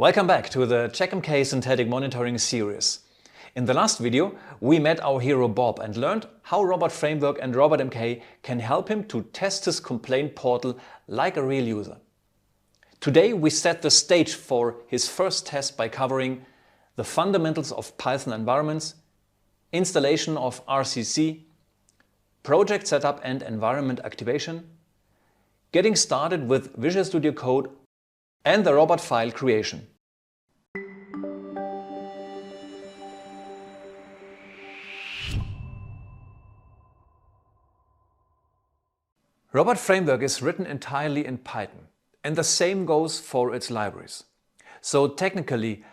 Welcome back to the Checkmk Synthetic Monitoring series. In the last video, we met our hero Bob and learned how Robot Framework and RobotMK can help him to test his complaint portal like a real user. Today we set the stage for his first test by covering the fundamentals of Python environments, installation of RCC, project setup and environment activation, getting started with Visual Studio Code and the robot file creation. Robot Framework is written entirely in Python, and the same goes for its libraries. So technically,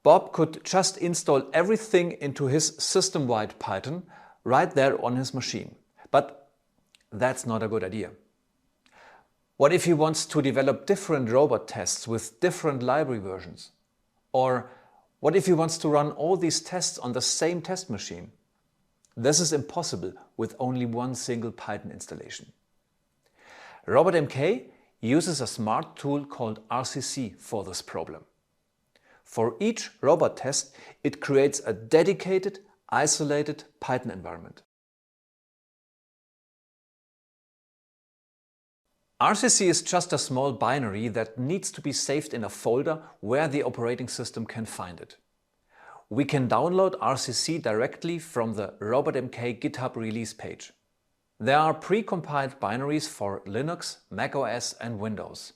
Bob could just install everything into his system-wide Python right there on his machine. But that's not a good idea. What if he wants to develop different robot tests with different library versions? Or what if he wants to run all these tests on the same test machine? This is impossible with only one single Python installation. RobotMK uses a smart tool called RCC for this problem. For each robot test, it creates a dedicated, isolated Python environment. RCC is just a small binary that needs to be saved in a folder where the operating system can find it. We can download RCC directly from the RobotMK GitHub release page. There are pre-compiled binaries for Linux, macOS and Windows.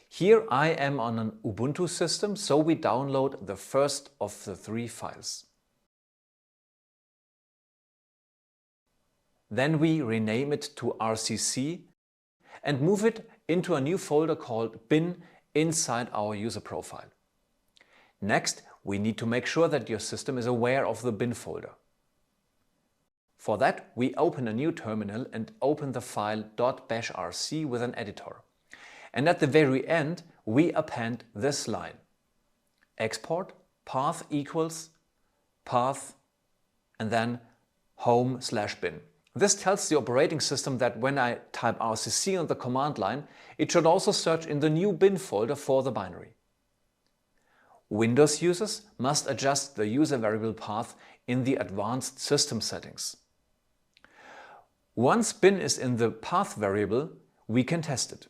Here I am on an Ubuntu system, so we download the first of the 3 files. Then we rename it to RCC and move it into a new folder called bin inside our user profile. Next, we need to make sure that your system is aware of the bin folder. For that, we open a new terminal and open the file .bashrc with an editor. And at the very end, we append this line: export path equals path and then home/bin. This tells the operating system that when I type RCC on the command line, it should also search in the new bin folder for the binary. Windows users must adjust the user variable path in the advanced system settings. Once bin is in the path variable, we can test it.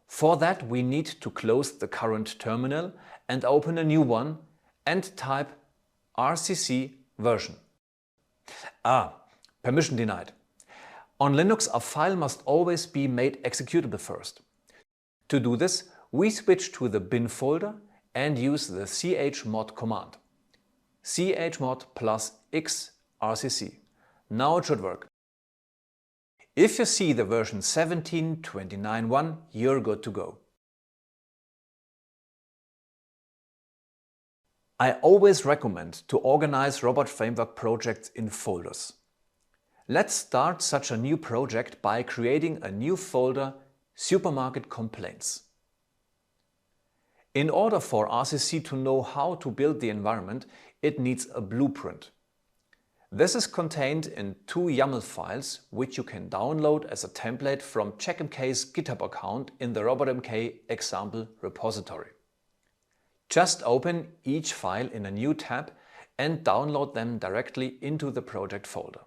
For that, we need to close the current terminal and open a new one and type RCC version. Permission denied. On Linux, a file must always be made executable first. To do this, we switch to the bin folder and use the chmod command. chmod +x rcc. Now it should work. If you see the version 17.29.1, you're good to go. I always recommend to organize Robot Framework projects in folders. Let's start such a new project by creating a new folder, Supermarket Complaints. In order for RCC to know how to build the environment, it needs a blueprint. This is contained in 2 YAML files, which you can download as a template from Checkmk's GitHub account in the RobotMK example repository. Just open each file in a new tab and download them directly into the project folder.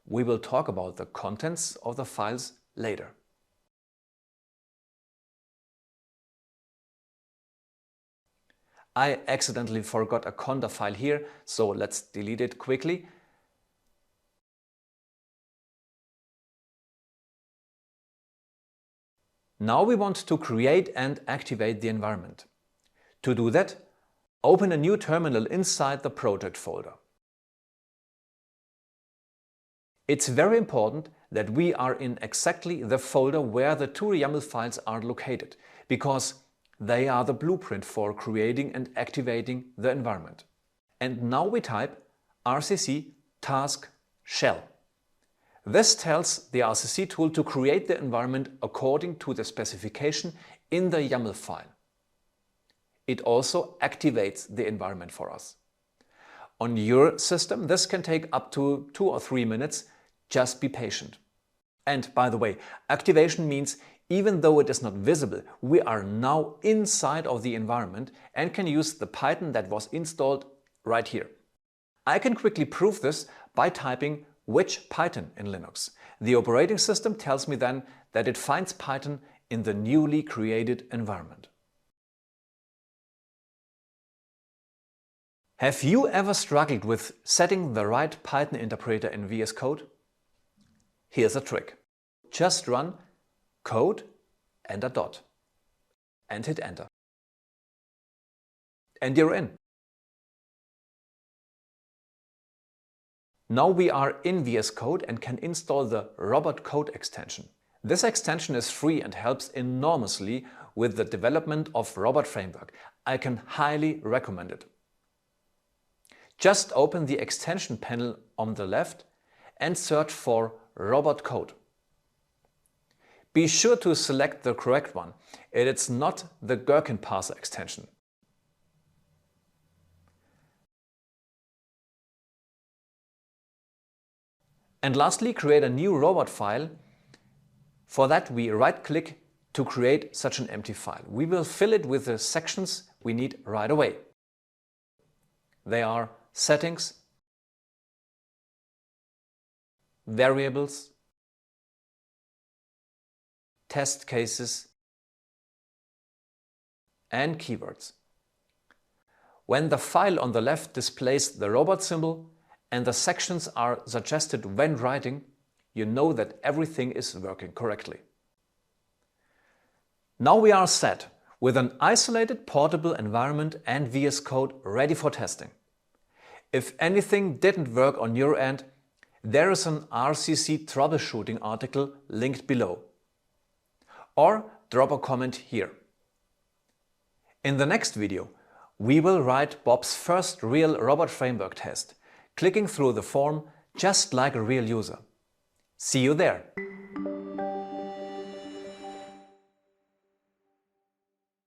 We will talk about the contents of the files later. I accidentally forgot a conda file here, so let's delete it quickly. Now we want to create and activate the environment. To do that, open a new terminal inside the project folder. It's very important that we are in exactly the folder where the 2 YAML files are located, because they are the blueprint for creating and activating the environment. And now we type RCC task shell. This tells the RCC tool to create the environment according to the specification in the YAML file. It also activates the environment for us. On your system, this can take up to 2 or 3 minutes. Just be patient. And by the way, activation means Even though it is not visible, we are now inside of the environment and can use the Python that was installed right here. I can quickly prove this by typing which Python in Linux. The operating system tells me then that it finds Python in the newly created environment. Have you ever struggled with setting the right Python interpreter in VS Code? Here's a trick. Just run code and a dot and hit enter. And you're in. Now we are in VS Code and can install the Robot Code extension. This extension is free and helps enormously with the development of Robot Framework. I can highly recommend it. Just open the extension panel on the left and search for Robot Code. Be sure to select the correct one. It's not the Gherkin parser extension. And lastly, create a new robot file. For that, we right-click to create such an empty file. We will fill it with the sections we need right away. They are settings, variables, test cases, and keywords. When the file on the left displays the robot symbol and the sections are suggested when writing, you know that everything is working correctly. Now we are set with an isolated portable environment and VS Code ready for testing. If anything didn't work on your end, there is an RCC troubleshooting article linked below. Or drop a comment here. In the next video, we will write Bob's first real robot framework test, clicking through the form just like a real user. See you there!